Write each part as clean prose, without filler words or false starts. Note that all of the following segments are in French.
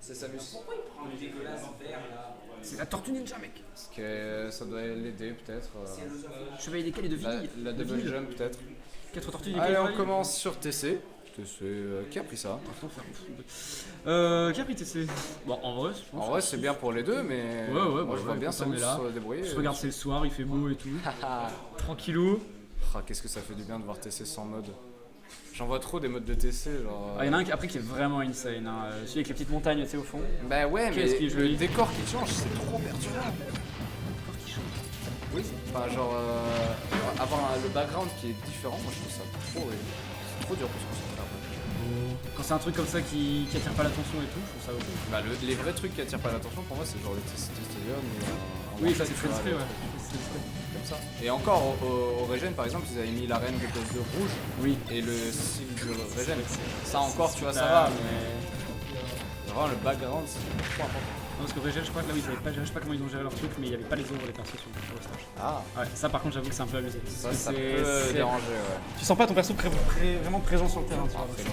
C'est Samus. Pourquoi il prend le dégueulasse vert là? C'est la tortue ninja, mec. Parce que ça doit l'aider peut-être. Chevalier d'écale et de vie. La double jump peut-être. 4 tortues Allez, on commence sur TC. TC, qui a pris ça? Qui a pris TC? Bon, en vrai, je pense. En vrai, c'est bien pour les deux, mais Ouais, moi je vois bien Samus se débrouiller. Je regarde, c'est le soir, il fait beau et tout. Tranquillou. Ah, qu'est-ce que ça fait du bien de voir TC sans mode. J'en vois trop des modes de TC, genre. Ah, il y en a un après qui est vraiment insane, hein. Celui avec les petites montagnes, tu sais, au fond. Bah ouais, mais Qu'est-ce qui est le joli. décor qui change, c'est trop perturbant. Oui, enfin, genre, avoir le background qui est différent, moi je trouve ça trop dur pour se concentrer après. Quand c'est un truc comme ça qui attire pas l'attention et tout, je trouve ça ok. Bah, les vrais trucs qui attirent pas l'attention pour moi, c'est genre les Testodium ou Oui, ça c'est très discret, ouais. comme ça. Et encore, au Regen par exemple, ils avaient mis l'arène de rouge Oui. et le style du Regen. Ça encore, tu vois, ça va, mais. Vraiment, le background, c'est trop important. Non, parce que Régel, je crois que là, ils avaient pas, je sais pas comment ils ont géré leur truc, mais il n'y avait pas les ombres des persos sur le stage. Ah, Ouais, ça par contre, j'avoue que c'est un peu abusé. ça peut déranger, ouais. Tu sens pas ton perso vraiment présent sur le terrain, tu vois. Après,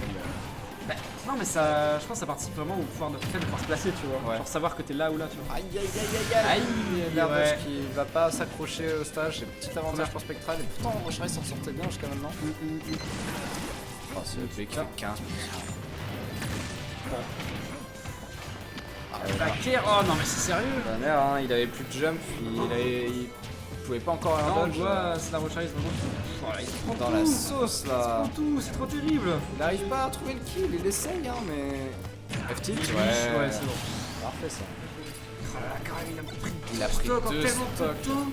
Bah, non, mais ça, je pense que ça participe vraiment au pouvoir de pouvoir se placer, tu vois. Ouais. Genre savoir que t'es là ou là, tu vois. Aïe aïe aïe aïe aïe. L'Airbus ouais. qui va pas s'accrocher au stage, c'est petit avantage pour Spectral et pourtant Rocheray s'en sortait bien jusqu'à maintenant. Oh, ce EP qui fait 15. Oh non, mais c'est sérieux. Hein, il avait plus de jump, il pouvait pas encore Non, un on dodge. voit, c'est la Rochaise vraiment. Oh là, il se prend Dans tout. la sauce Il là. se prend tout, c'est trop terrible. Il arrive pas à trouver le kill, il essaye hein, mais. F-tilt Ouais, c'est bon. Parfait ça. Oh là là, quand même, il a pris Il a pris stock en 2 tellement peu de stocks. temps.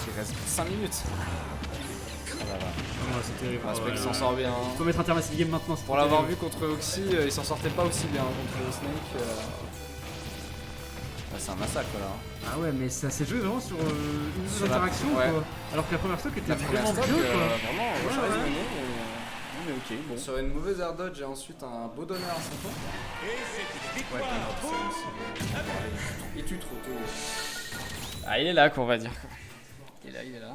Il reste 5 minutes. Oh là là. Ouais, c'est terrible. Respect qui s'en sort bien. hein. Faut mettre Intermassive Game maintenant. Pour l'avoir vu contre Oxy, il s'en sortait pas aussi bien contre Snake. Ouais, c'est un massacre là. Ah ouais, mais ça s'est joué vraiment sur une Sur la- interaction ouais. quoi. Alors que la première stock était La première vraiment stock, bien quoi. vraiment, Ouais, Rocheray ouais. menait, mais ok, bon. Sur une mauvaise air dodge et ensuite un beau donner à son tour. Ouais, et tu trop tôt. Ah, il est là quoi, on va dire. Il est là.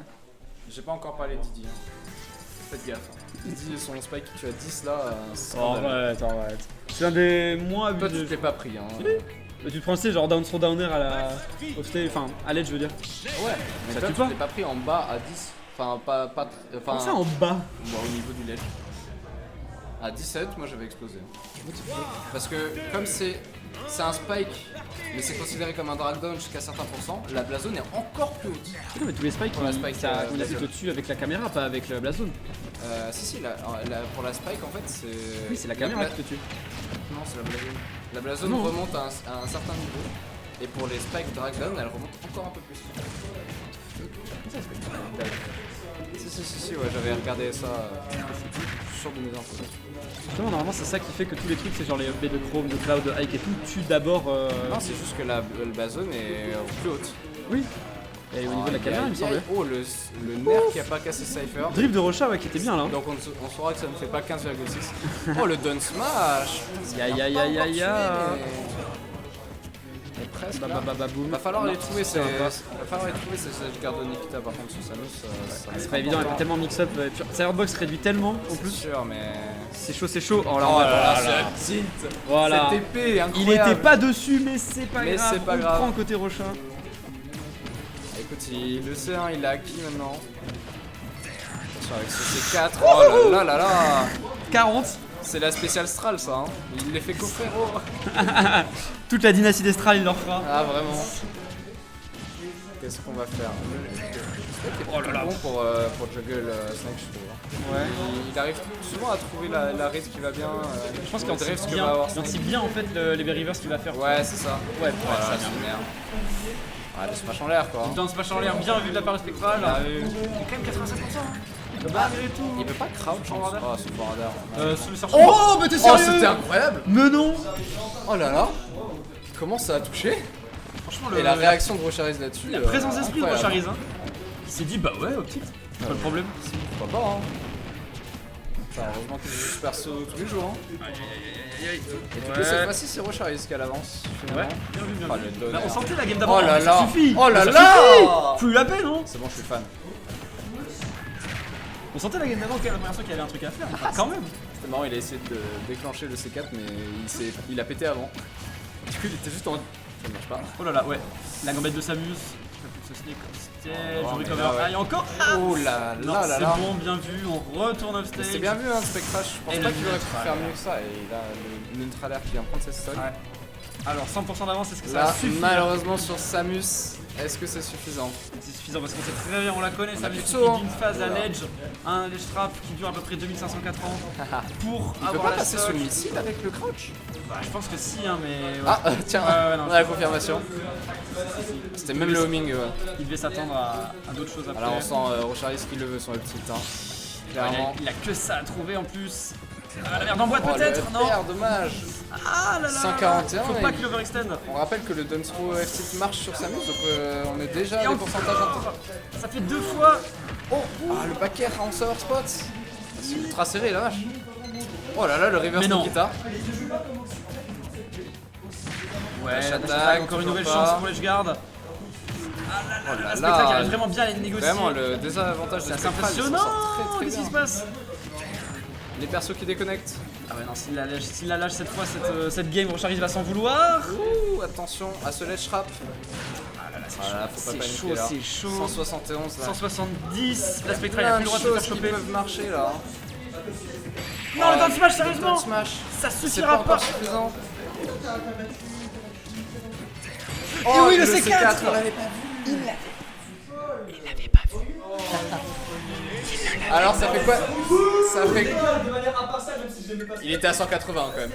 J'ai pas encore parlé de Didi. Hein. Faites gaffe. Hein. Didi, son spike qui tue à 10 là, c'est Oh, scandaleux. arrête. C'est un des moins Toi, tu abusés. te l'es pas pris. Hein. Mais tu te prends tu sais, genre down throw downer à la. Au stage, enfin à l'aide, je veux dire. Ouais, mais Ça toi, tue tu pas. t'es pas pris en bas à 10. Enfin, pas. Comment ça en bas? Bon, au niveau du ledge. À 17, moi j'avais explosé. Parce que comme c'est un spike, mais c'est considéré comme un drag down jusqu'à certains pourcents, la blazone est encore plus haute. Non, mais tous les spikes, Pour la spike, on a Blazone. vu au-dessus avec la caméra, pas avec la blazone. Si, pour la spike en fait c'est. Oui, c'est la caméra qui te tue. Non, c'est la blazone. La blazone Non. remonte à un certain niveau. Et pour les spikes drag down, elle remonte encore un peu plus. Si, ouais, j'avais regardé ça. Je suis sûr de mes infos. Justement, normalement, c'est ça qui fait que tous les trucs, c'est genre les updates de Chrome, de Cloud, de Ike et tout, tuent d'abord. Non, c'est juste que la blazone est plus haute. Oui. Et au niveau de la caméra, il me semblait. Oh, le nerf qui a pas cassé Cypher. Drip de Rocha, ouais, qui était bien là. Donc on saura que ça ne fait pas 15,6. Oh, le Dun Smash. Ya. Mais presque Bah, là. boum. Va falloir Non, les trouver, ça va pas. ces garde de Nikita par contre sur Samus. C'est pas évident, il y a tellement mix-up. Cyberbox réduit tellement en C'est plus. sûr, mais. C'est chaud. Oh là, Oh on va là pas- là, ce tilt. Voilà. Cette épée est Il incroyable. était pas dessus, mais c'est pas Mais grave. c'est pas on grave. prend côté Rocha. Écoute, il le sait, hein, il l'a acquis maintenant. Attention avec ce C4. Oh là là là là. 40. C'est la spéciale Stral ça, hein. Il les fait qu'au frérot. Toute la dynastie d'Estral, il leur fera. Ah vraiment. Qu'est-ce qu'on va faire? Oh là là. Bon pour juggle Snake je trouve. Hein. Ouais. Il arrive souvent à trouver la race qui va bien. Je pense qu'il drift anticipe que bien, va avoir il Snake. anticipe bien en fait les Berryverse qu'il va faire. Ouais c'est ça. Ouais, Voilà, ça c'est bien. merde. Ah le smash en l'air quoi. Dans ce match en l'air bien vu de la part spectrale. Ah, Il y a quand même 85%. Hein. Malgré tout. Il peut pas crouch en radar. Oh c'est pas radar. Sous le surf. Oh mais t'es Oh c'était incroyable. Mais non. Oh là là. Comment ça a touché? Franchement, Et la réaction de Rocharis là-dessus. la présence d'esprit de incroyable. Rochariz, hein. Il s'est dit bah ouais, optique. Pas de problème. Pourquoi pas hein. Enfin, heureusement que je joue ce perso tous les jours hein. Et du coup cette fois-ci c'est Rocharis qui a l'avance. Ouais, bien vu, bien Ah, vu. le donner. Bah, on sentait la game d'avant. Oh là mais là. Ça suffit. Oh là Ça là. suffit. Plus la peine, hein. C'est bon je suis fan. On sentait la game d'avant qu'à la première fois qu'il y avait un truc à faire. Enfin, quand même. C'est marrant il a essayé de déclencher le C4 mais il a pété avant. Du coup, il était juste en. Ça marche pas. Oh là là, ouais. La gambette de Samus. Ce Snake comme c'était. Oh, Je mais recover. là, ouais. Ah, et encore. Oh là Non, là là c'est là. bon, bien vu. On retourne off stage. C'est bien vu, hein, Spectra. Je pense Et pas le qu'il aurait pu Neutralaire. faire mieux que ça. Et là, le Neutralaire qui vient prendre ses stocks. Ouais. Alors 100% d'avance, est-ce que ça Là, va suffire? malheureusement, sur Samus, est-ce que c'est suffisant? C'est suffisant parce qu'on sait très bien, on la connaît, On a Samus plus qui de saut, hein. d'une phase à Voilà. l'edge, un ledge trap qui dure à peu près 2504 ans pour Il peut avoir pas la passer stock. sous le missile avec le crouch? Bah, je pense que si, hein, mais. Ouais. Ah, tiens, Ouais, non, on a la confirmation. C'était même le homing. Il devait s'attendre à d'autres choses après. Alors on sent Rocharis qui le veut sur le petit hein. Ouais, Clairement. il a que ça à trouver en plus. Ah, la merde en boîte Oh, peut-être, le non? FR, dommage. Ah là là. 141, Faut et- pas qu'il overextend. On rappelle que le Dance Throw F6 marche sur Samus, donc on est déjà à Et des encore, pourcentages importants. ça fait 2 fois. Oh, ah, le backer en sour spot. C'est ultra serré la vache. Oh là là, le reverse Mais non. Nikita. Ouais, Dash parce qu'il attack, a encore une toujours nouvelle pas. chance pour l'edgeguard. Ah là Oh là, là la Spectra qui là. arrive vraiment bien à les négocier. Vraiment, le désavantage de C'est assez Spectral, il s'en impressionnant. sort très très Qu'est-ce qui bien. se passe? Les persos qui déconnectent. Ah ouais non, s'il la lâche cette fois, cette game, Rocharis va s'en vouloir. Ouh, attention à ce ledge trap. Ah là là, c'est Voilà, chaud, faut pas c'est paniquer chaud, là. c'est chaud. 171 là. 170, la Spectra, il a Plein plus de le droit de se faire choses qui choper. peuvent marcher là. Non, le down smash, Le sérieusement down smash. Ça C'est suffira pas encore pas. suffisant. Et oui, le C4, C4. on l'avait pas vu. Alors ça fait quoi? Ça fait. Il était à 180 quand même.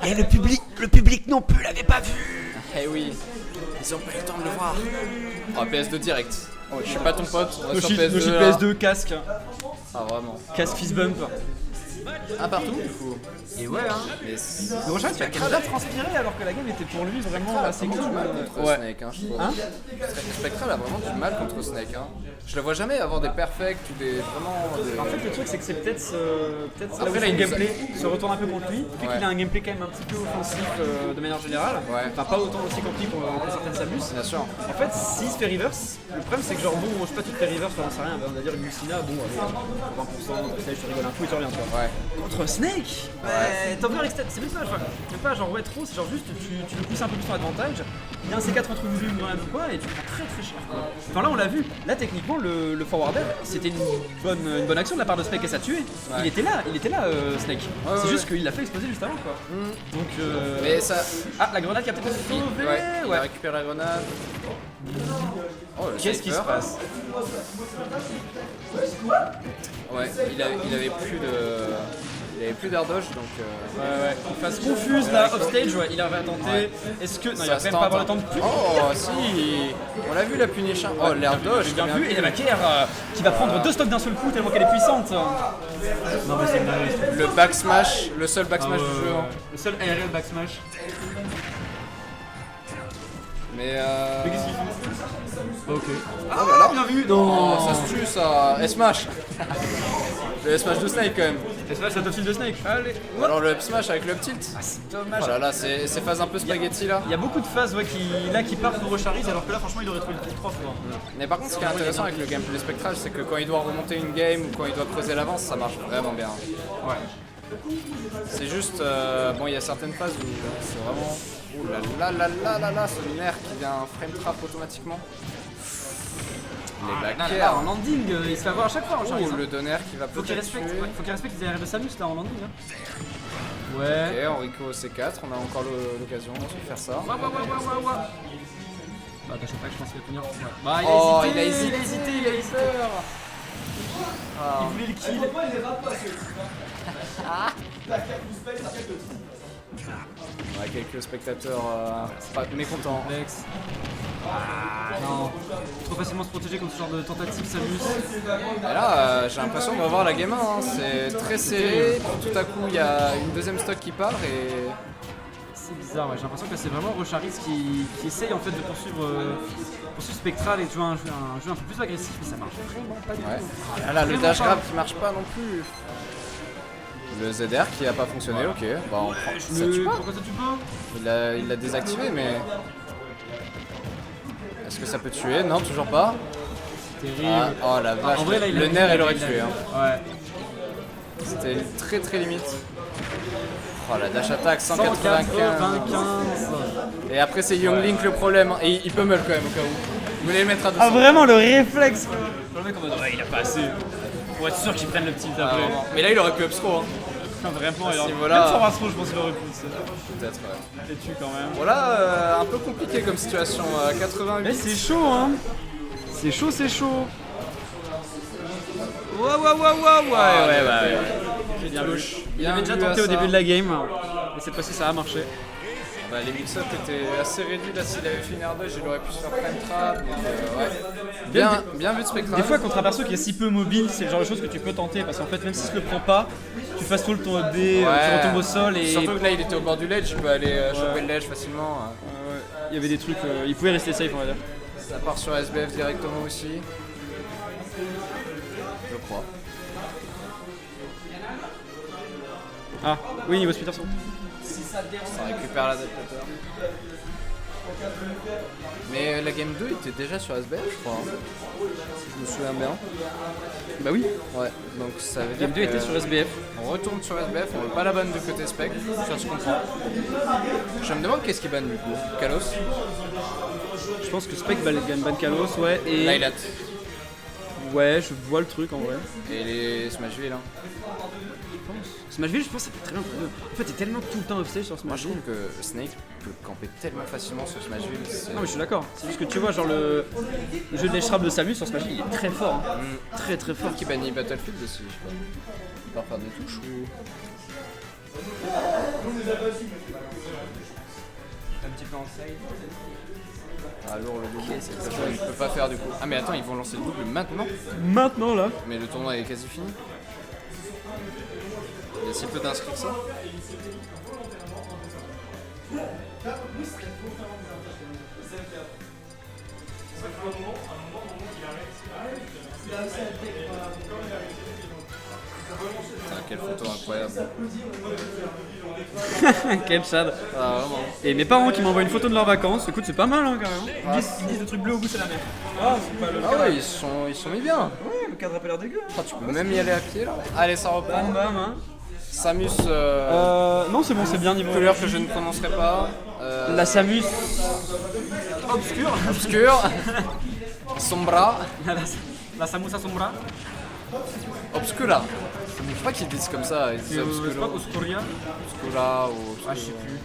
Et le public non plus l'avait pas vu. Eh oui, ils ont pas eu le temps de le voir. Oh, PS2 direct. Oh, je suis pas ton pote, on va sur Noshit PS2. là. PS2, casque. Ah vraiment. Casque fist bump. Un partout du coup. Et ouais, hein. Mais c'est. Le Rocharis, tu as déjà transpiré alors que la game était pour lui vraiment assez Vraiment cool. du mal contre Ouais. Snake, hein, je trouve. Hein Spectral a vraiment du mal contre Snake. Hein. Je le vois jamais avoir des perfects ou des. Vraiment. Des... En fait, le truc, c'est que c'est peut-être là où Après, là, son il gameplay se retourne un peu contre lui. Vu Ouais. qu'il a un gameplay quand même un petit peu offensif de manière générale. Ouais. Enfin, pas autant aussi compris pour certaines Samus. Bien sûr. En fait, s'il se fait reverse, le problème c'est que genre bon, je sais pas, tu te fais reverse, on sait rien, on va dire une Lucina, bon, allez, 20%, tu sais, je te rigole un coup et tu reviens, tu vois. Ouais. Contre Snake, t'overextend, c'est même pas, c'est pas genre ouais trop, c'est genre juste tu le pousses un peu plus sur l'avantage, il y a un C4 entre vous deux, une grenade ou quoi, et tu prends très très cher quoi. Enfin là on l'a vu, là techniquement le forwarder, c'était une bonne action de la part de Snake et ça tué. Ouais. Il était là Snake. Ouais, c'est ouais, juste qu'il l'a fait exploser juste avant quoi. Donc Mais ça. ah la grenade qui a peut-être sauvé. Ouais, il a récupéré la grenade. Oh, le Qu'est-ce qui se sniper. passe? Ouais, il avait plus de. Il avait plus d'air dodge donc. Ouais, une phase confuse là, offstage, ouais, il avait tenté. Ouais. Est-ce que. Non, il Ça va se quand même tente, pas avoir hein. le temps de plus. Oh si. On l'a vu la punish. Hein. Oh l'air dodge. J'ai bien vu, et vu. la Macaire qui va prendre deux stocks d'un seul coup tellement qu'elle est puissante. Non, mais c'est une dinguerie. Le back smash, le seul back smash du jeu. Hein. Le seul aerial back smash. Mais Mais qu'est-ce qu'il fait? Ok. Oh là là. Bien vu! Oh, Non! ça se tue ça. S-Smash. Le S-Smash de Snake quand même. Et c'est top fil de Snake. Allez! Alors le up-smash avec le up-tilt. Ah, c'est dommage. Oh là là, c'est phases un peu spaghetti là. Il y a beaucoup de phases ouais, qui partent pour Rocharis alors que là franchement il aurait trouvé le kill 3 fois. Mais par contre, ce qui est intéressant avec le gameplay spectral, c'est que quand il doit remonter une game ou quand il doit creuser l'avance, ça marche vraiment bien. Ouais. C'est juste, bon, il y a certaines phases où c'est vraiment. Ouh là là là là là là, ce nerf qui vient frame trap automatiquement. Les Là, backers. en landing, il se fait avoir à chaque fois Rocharis. Oh, le donner qui va Faut qu'il peut-être respecte, tuer. ouais, faut qu'il respecte les arrières de Samus là en landing. Hein. Ouais. Ok, Enrico C4, on a encore l'occasion de faire ça. Bah t'achètes pas que je pense qu'il va tenir. Ouais. Bah Oh, il a hésité. Ah. Il voulait le kill. On a quelques spectateurs pas mécontents. Lex. Non. Trop facilement se protéger contre ce genre de tentative Samus. Et là, j'ai l'impression de revoir la game 1, hein. C'est très serré, puis tout à coup il y a une deuxième stock qui part et. C'est bizarre, ouais. J'ai l'impression que c'est vraiment Rocharis qui essaye en fait de poursuivre Spectral et de jouer un jeu un peu plus agressif, mais ça marche vraiment pas du Ouais. tout. Ah là, le Vraiment dash pas. grab qui marche pas non plus. Le ZR qui a pas fonctionné, ok. Bah on prend. Ça tue pas. Pourquoi ça tue pas? Il l'a désactivé, mais. Est-ce que ça peut tuer? Non, toujours pas. Terrible. Ah, oh la vache, En vrai, là, le nerf il aurait tué. Hein. Ouais. C'était très très limite. Oh la dash attack 195. 195. Et après c'est Young Link le problème. Et il pummel quand même au cas où. Vous voulez les mettre à 200. Ah vraiment le réflexe. Le mec en mode ouais il a pas assez. Pour être sûr qu'il prenne le petit Ah, après. vraiment. Mais là il aurait pu upscrow. Hein. Vraiment, ce alors, niveau-là- même sans Rastro, je pense qu'il aurait pu. Peut-être. Ouais. Et tu quand même. Voilà, un peu compliqué comme situation. 88. Mais c'est chaud hein. C'est chaud, c'est chaud. Ouais, bien vu. Il Bien avait déjà vu à tenté au ça. début de la game. Et cette fois-ci ça a marché. Bah, les mix-up étaient assez réduits là, s'il avait fait une airdodge il aurait pu se faire prime trap. Donc, ouais. Bien vu de Spectra. Des fois, contre un perso qui est si peu mobile, c'est le genre de choses que tu peux tenter parce qu'en fait, même si tu le prends pas, tu fasses tout le ton B, tu retombes au sol et. Surtout que là il était au bord du ledge, il peut aller choper le ledge facilement. Ouais, il y avait des trucs, il pouvait rester safe, on va dire. Ça part sur SBF directement aussi. Je crois. Ah, oui, niveau Peterson. Ça récupère l'adaptateur. Mais la game 2 était déjà sur SBF je crois. Hein. Si je me souviens bien. Bah oui, Ouais, donc ça veut dire game 2 était que sur SBF. on retourne sur SBF, on veut pas la banne du côté spec, ça se comprend. Je me demande qu'est-ce qui banne du coup. Kalos, Je pense que Spec ban Kalos, ouais, et. Lylat Ouais, je vois le truc en vrai. et les Smashville. Hein. Smashville, je pense que ça peut très bien pour deux. En fait, t'es tellement tout le temps upstage sur Moi je Smashville. trouve que Snake peut camper tellement facilement sur Smashville. c'est- Non, mais je suis d'accord. C'est juste que tu vois, genre le jeu de Shrap de Samus sur Smashville, il est très fort. Hein. Très très fort. Qui bannit Battlefield aussi, je sais pas. Il part faire des touches ou. Un petit peu en side. Ah lourd le double, c'est ça, il peut pas faire du coup. Ah mais attends, ils vont lancer le double maintenant. Maintenant là. Mais le tournoi est quasi fini. Il y a si peu d'inscrits que ça. Putain, quelle photo incroyable. Quel Chad. Ah vraiment. Et mes parents qui m'envoient une photo de leurs vacances, écoute, c'est pas mal hein, quand même. Ils disent des trucs bleus au bout, c'est la mer. Ah, c'est pas le Ah ouais, ils sont mis bien. Ouais, le cadre a pas l'air dégueu. Oh, tu peux même y aller à pied là. Allez, ça reprend. Bam bam, hein. Samus, Non, c'est bon, c'est bien niveau. couleur que je ne prononcerai pas. La Samus. Obscure. Obscur. Sombra. La Samus à sombra. Obscura. Je crois qu'ils disent comme ça. Ils disent Je sais pas, Obscura. Oscuria. Obscura ou. Ah, je sais plus.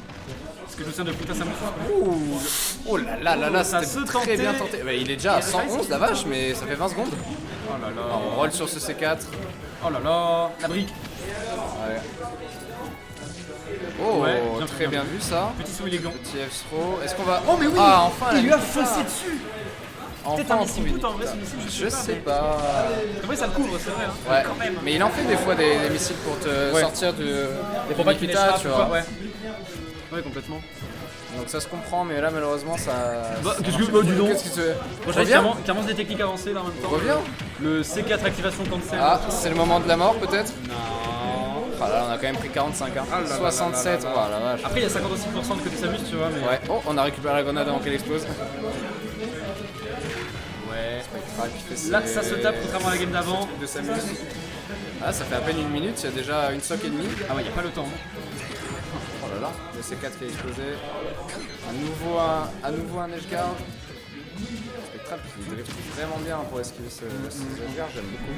Parce que je me souviens de Puta Samus. Ouh. Oh là là, Ça c'était se très tentait. bien tenté. Bah, il est déjà à 111 la vache, mais ça fait 20 secondes. Oh là là. Alors, on roll sur ce C4. Oh là là. La brique. Ouais. Oh, Ouais, bien très vu, bien vu ça. Petit saut élégant. Petit F-throw. Est-ce qu'on va. Oh mais oui. Ah, enfin Il la lui a victoire. foncé dessus. Enfin, Peut-être un on missile trouve put en vrai, ce missile, Je sais pas. En vrai, ça le couvre, c'est vrai. Hein. Ouais, Quand même. mais il en fait des fois des missiles pour te Ouais. sortir du. Pour pas qu'il Nikita, échappe, tu ou vois. quoi, ouais. Ouais, complètement. Donc ça se comprend, mais là malheureusement ça. Bah, ça qu'est-ce marche que- pas. bah, dis donc. Qu'est-ce que tu veux? Moi, Reviens. clairement des techniques avancées là en même temps. Reviens. Le C4 activation cancel. Ah, c'est le moment de la mort peut-être. Non. Ah là, on a quand même pris 45 hein. Ah là là 67, là là oh la vache. Après, il y a 56% de côté Samus, tu vois, mais. Ouais, oh, on a récupéré la grenade avant qu'elle explose. Ouais. Ah, qui fait Là, ses- ça se tape contrairement à la game d'avant. de Samus. Ah, ça fait à peine une minute, il y a déjà une sock et demie. Ah ouais, y a pas le temps. Oh là là, le C4 qui a explosé. À nouveau un edge guard. Spectral qui drift vraiment bien pour esquiver ce edge guard, j'aime beaucoup.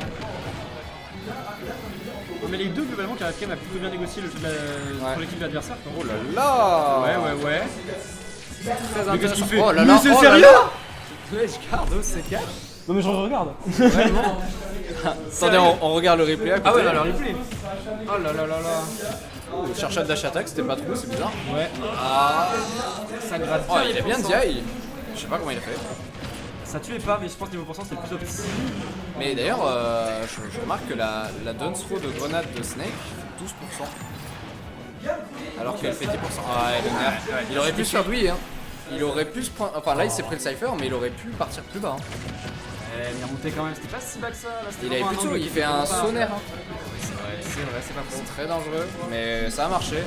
Mais les deux, globalement, qui a plutôt bien négocié le jeu de Ouais. pour l'équipe de l'adversaire. quoi. Oh là là. Ouais. Très Mais qu'est-ce intéressant. qu'il fait? Oh là Mais là, c'est oh là sérieux? là. Le edge guard au C4. Non, mais je regarde. Attendez, on regarde le replay à côté. Ah ouais, alors replay. Oh là là là là. Oh, le chercheur dash attack, c'était pas trop, c'est bizarre. Ouais. Ah. Ça gratte. Oh, il a bien DI. Je sais pas comment il a fait. Ça tuait pas, mais je pense que niveau pourcent, c'est le plus optimal. Mais d'ailleurs, je remarque que la done throw de grenade de Snake fait 12%. Alors qu'elle fait 10%. Ah, ouais, le nerf. Il aurait pu se faire douiller. Hein. Il aurait pu se prendre. Enfin là, il s'est pris le cypher, mais il aurait pu partir plus bas. Hein. Il est remonté quand même, c'était pas si bas que ça. Là, c'était Il avait vraiment plutôt. angle Il qui fait était un pas- saut nerf. Hein. C'est vrai, c'est pas faux. C'est très dangereux, mais ça a marché.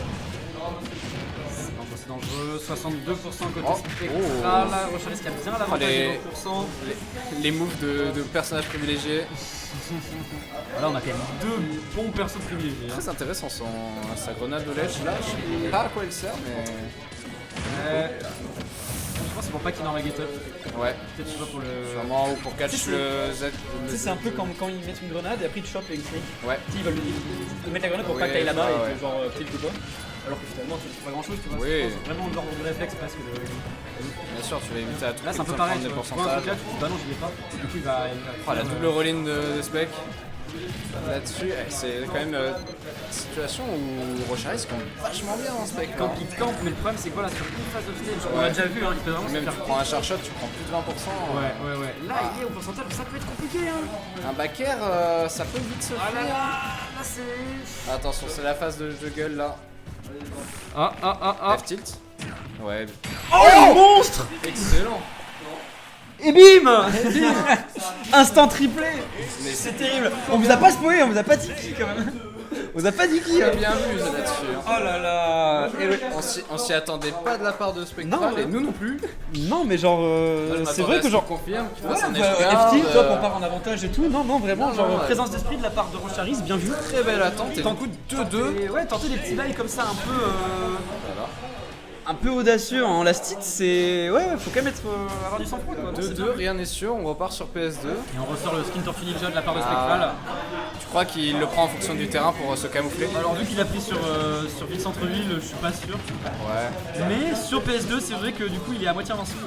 c'est dangereux. 62% côté Oh. spectral. Rocharis qui a bien l'avantage les- de 20%. Les moves de personnages privilégiés. Là, on a quand même 2 bons persos privilégiés. Très intéressant sa grenade de ledge là. Je sais pas à quoi elle sert, mais. Je pense que c'est pour pas qu'il en la get up. Ouais. Peut-être tu vois pour le. Sûrement, ou pour catch Tu sais, le Z. Tu sais, c'est un peu comme quand ils mettent une grenade et après ils te chopent et ils sneak. Ouais. Ils veulent ils mettent la grenade pour pas Oui, que t'ailles là-bas ouais. et que genre tilt ou quoi. Alors que finalement tu fais pas grand chose, tu vois. Oui. C'est vraiment le genre de réflexe presque de. Bien sûr, tu vas éviter à tout Là c'est un peu prix de pareil, prendre tu des vois. Tu vois un truc pourcentages. là, tu te dis bah non, je l'ai pas. Et du coup il va. Oh, la double rolling de spec. Là-dessus, c'est quand même une situation où Rocharis compte vachement bien en spec. Quand Là. il campe, mais le problème c'est quoi là sur une phase de stage, on Ouais. l'a déjà vu, hein, il peut vraiment se Même faire. tu prends un charshot, tu prends plus de 20%. Ouais. Là il est au pourcentage, ça peut être compliqué hein. Un back air, ça peut vite se Ah là faire. là, là c'est. Attention, c'est la phase de juggle là. Ah. F tilt. Ouais, Oh le monstre. excellent. Et bim. Instant triplé. Mais C'est terrible. On vous a pas spoilé, on vous a pas dit qui quand même. On vous a pas dit qui. très bien vu ça, là-dessus. hein. Oh là là. Et ouais. On s'y attendait pas de la part de Spectral Non, et nous non plus. Non mais genre Moi, je c'est m'attendais vrai à que ce genre qu'il confirme qu'il ouais, fasse un bah, edgeguard, FT, top, on part en avantage et tout. Non vraiment Non, genre non, ouais. présence d'esprit de la part de Rocharis, bien vu. Très belle attente et Tant du coup que 2-2. Et ouais, tenter des petits bails comme ça un peu Voilà. un peu audacieux en last hit, c'est ouais, faut quand même être avoir du sang-froid quoi. Non, c'est 2-2, bien. rien n'est sûr, on repart sur PS2. Et on ressort le skin Tortue Ninja de la part de Ah. Spectral. Tu crois qu'il le prend en fonction du terrain pour se camoufler? Alors vu qu'il a pris sur ville centre-ville, je suis pas sûr. Ouais. Mais sur PS2, c'est vrai que du coup il est à moitié invincible.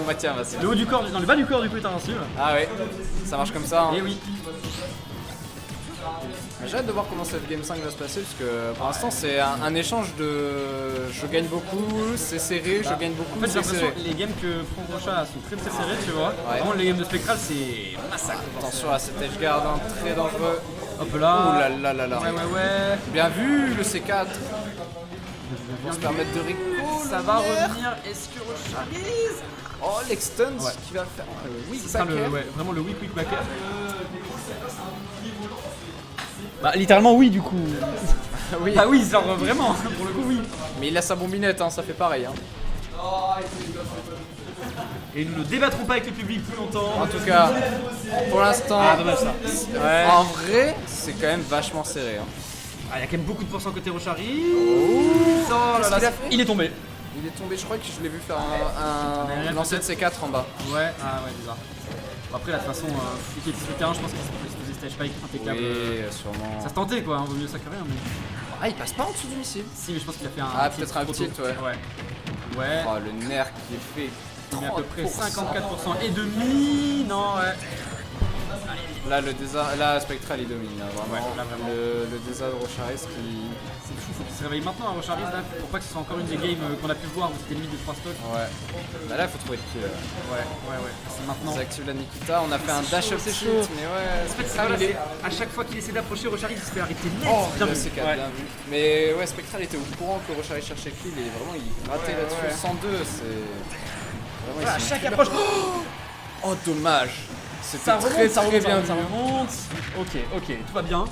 Moi tiens, vas-y. Le haut du corps, non, le bas du corps du coup est invincible. Ah ouais, ça marche comme ça. Hein. Et oui. J'ai hâte de voir comment cette Game 5 va se passer parce que pour l'instant c'est un échange de je gagne beaucoup, c'est serré, je gagne beaucoup, En fait, j'ai c'est l'impression serré. que les games que prend Rocha sont très très serrés, tu vois. Ouais. Vraiment, les games de Spectral, c'est massacre. Attention à cet edgeguard, hein, très dangereux. Hop Ouh là. là là là là. Ouais. Bien vu le C4. Pour se permettre de recall. Ça va revenir. Est-ce que Rocharis Oh l'extend Ouais. qui va faire. Oui, Ce sera back air. vraiment le weak backer. Bah littéralement oui du coup. Oui. Ah oui, genre vraiment, pour le coup oui. Mais il a sa bombinette, hein, ça fait pareil. Hein. Et nous ne débattrons pas avec le public plus longtemps. En tout cas, pour l'instant, Ah dommage ça. Ouais. en vrai, c'est quand même vachement serré. Hein. Ah, il y a quand même beaucoup de pourcents côté Rocharis. Oh là Qu'est-ce là, qu'il a fait il est tombé. Il est tombé, je crois que je l'ai vu faire Mais un lancer de C4 en bas. Ouais, ah ouais, bizarre. Bon, après, là, de toute façon, l'équipe sur le terrain, je pense qu'il se posait stage spike impeccable. Oui, sûrement. Ça se tentait quoi, hein, vaut mieux ça que rien. Mais... Ah, il passe pas en dessous du missile. Si, mais je pense qu'il a fait un. Ah, tilt peut-être un trop tilt, tôt. ouais. Ouais. Oh, le nerf qui est fait. Il met à peu près 30%. 54% et demi. Non, ouais. Là, là, Spectral il domine, là, vraiment. Ouais, là, vraiment. Le désastre de Rocharis qui. C'est fou, faut qu'il se réveille maintenant à Rocharis là, pour pas que ce soit encore une des games qu'on a pu voir où c'était limite de 3 stocks. Ouais. Bah là, il faut trouver le kill. Ouais. C'est maintenant. On active la Nikita, on a fait un dash up c'est tilt, chaud. mais ouais. En fait, Spectral, il est. à chaque fois qu'il essaie d'approcher Rocharis, il se fait arrêter net. Oh, bien bien vu. C4, Ouais. bien vu. Mais ouais, Spectral était au courant que Rocharis cherchait kill et vraiment il ratait Ouais, là-dessus. ouais. 102, c'est. Vraiment, Voilà, à ils sont chaque super- approche. Oh, dommage. C'était Ça très remonte, ça très remonte, bien ça vu. remonte. Ok, tout va bien.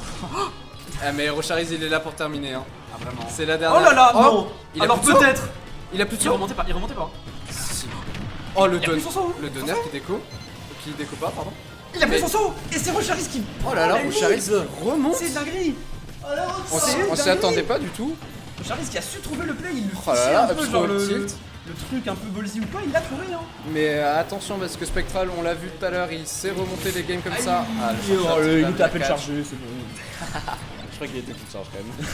Ah, mais Rocharis il est là pour terminer. Hein. Ah vraiment. C'est la dernière. Oh là là, Oh, non. il a Alors plus de saut. peut-être. Il a plus de Il saut. remontait pas, il remontait pas. Si. Oh, le Il a don. plus son saut, hein. Le donner qui déco. Qui déco pas, pardon. Il a Mais- fait son saut. Et c'est Rocharis qui. Oh là là, la Rocharis lead. remonte. C'est dinguerie. On s'y attendait pas du tout. Rocharis qui a su trouver le play, il le Oh là fichait là, un peu up genre throw, le tilt. truc un peu ballsy ou pas, il l'a trouvé hein. Mais attention parce que Spectral, on l'a vu tout à l'heure, il sait remonter les games comme ça. Ah, Il shot, était à peine catch. chargé, c'est bon. Je crois qu'il était tout charge quand même.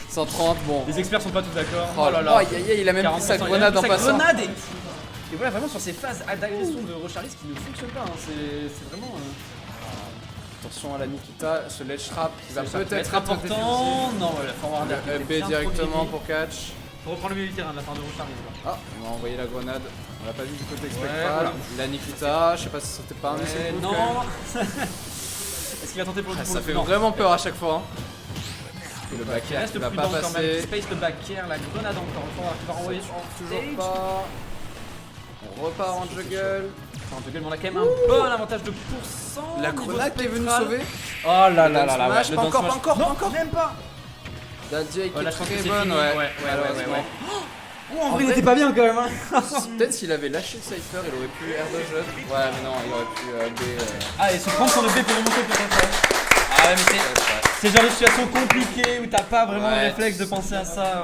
130, bon. Les experts sont pas tous d'accord. Oh là là, aïe, aïe, aïe, il a même pris sa 40%, grenade il a en pris sa passant. grenade et voilà, vraiment sur ces phases d'agression de Rocharis qui ne fonctionnent pas, hein. c'est vraiment. Attention à la Nikita, ce ledge trap qui va Ça peut-être peut être important. Non, ouais, la forward Le up B directement pour catch. Faut reprendre le milieu du terrain de la part de Rocharis. Ah, on va envoyer la grenade. On l'a pas vu du côté Ouais, Spectral. voilà. La Nikita, je sais pas si c'était pas un missile Ouais, coup, non. quand même. Est-ce qu'il va tenter pour le Ah, coup ça fait Non. vraiment peur à chaque fois. Hein. Et le back Il air reste qui va prudent pas quand même. passer. Space le back air, la grenade encore une fois qui va renvoyer sur Toujours stage. pas. On repart en juggle. Enfin, en tout cas, on a quand même un bon avantage de pourcent. La niveau grenade qui est venue spectral. sauver. Oh là là Le là down là, smash, ouais, le pas down encore, smash. pas encore. Même pas. La Jake Ouais, là, est je pense très que c'est bonne, fini. ouais. Ouais. En vrai, il était pas bien quand même. Hein. Peut-être s'il avait lâché le Cypher, il aurait pu air dodge. Ouais, mais non, il aurait pu B. Ah, et se prendre sur le B pour remonter peut-être. Ah ouais, mais c'est le genre de situation compliquée où t'as pas vraiment le réflexe de penser à ça.